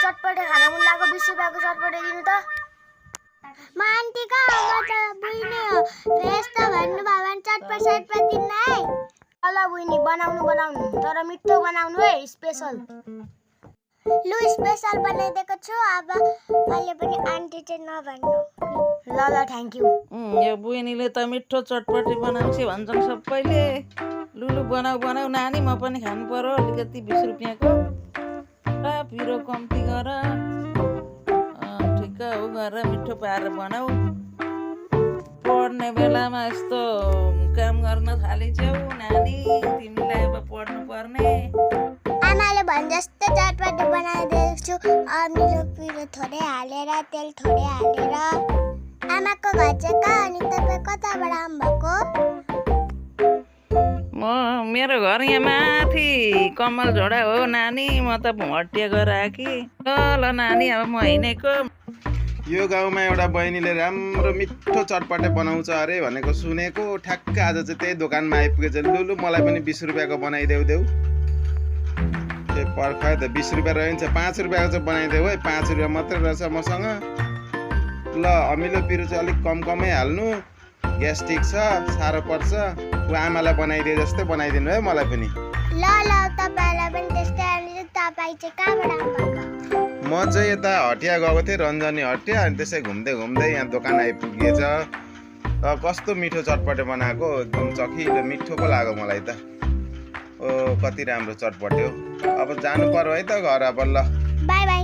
चटपटे खान मन लाग्यो 20 रुपैयाँको चटपटे दिनु त म आन्टी का म त बुइनी हो भेज त भन्नु भयो भने चटपट दिन्न है ल बुइनी बनाउनु तर मिठो बनाउनु है स्पेशल लु स्पेशल बनाइदिएको छु अब अहिले पनि आन्टी चाहिँ नभन्नु ल थ्यांक यू यो बुइनीले त मिठो चटपटी बनाउँछ भन्छन् सबैले लुलु बनाऊ नानी म पनि खानु पर्यो अलिकति 20 रुपैयाँको पिरो कम्ती गर ठिक्क हो गरेर मिठो पारेर बनाऊ पढ्ने बेलामा यस्तो काम गर्न थालिन्छौ नानी तिमीलाई अब पढ्नु पर्ने आमाले भन् जस्तो चटपटी बनाइदिएको छु अमिलो पिरो थोरै हालेर तेल थोरै हालेर आमाको घर चाहिँ कहाँ अनि तपाईँ कताबाट आउनुभएको मेरो घर यहाँ माथि कमल झोडा हो नानी म त हटिया गएर आएकी ल नानी अब म हिँडेको यो गाउँमा एउटा बहिनीले राम्रो मिठो चटपटे बनाउँछ अरे भनेको सुनेको ठ्याक्क आज चाहिँ त्यही दोकानमा आइपुगेछ लुलु मलाई पनि 20 रुपैयाँको बनाइदेऊ पर्खायो त 20 रुपैयाँ रहन्छ 5 रुपैयाँको चाहिँ बनाइदेऊ है 5 रुपैयाँ मात्रै रहेछ मसँग ल अमिलो पिरो चाहिँ अलिक कमै हाल्नु ग्यास्ट्रिक छ साह्रो पर्छ ऊ आमालाई बनाइदिए जस्तै बनाइदिनु है मलाई पनि ल तपाईलाई पनि त्यस्तै अनि तपाईँ चाहिँ कहाँबाट आउनुभएको म चाहिँ यता हटिया गएको थिएँ रञ्जनी हटिया अनि त्यसै घुम्दै यहाँ दोकान आइपुगेछ कस्तो मिठो चटपटे बनाएको एकदम चखिलो मिठो पो लाग्यो मलाई त ओ कति राम्रो चटपटे हो अब जानु पर्यो है त घर अब ल बाई बाई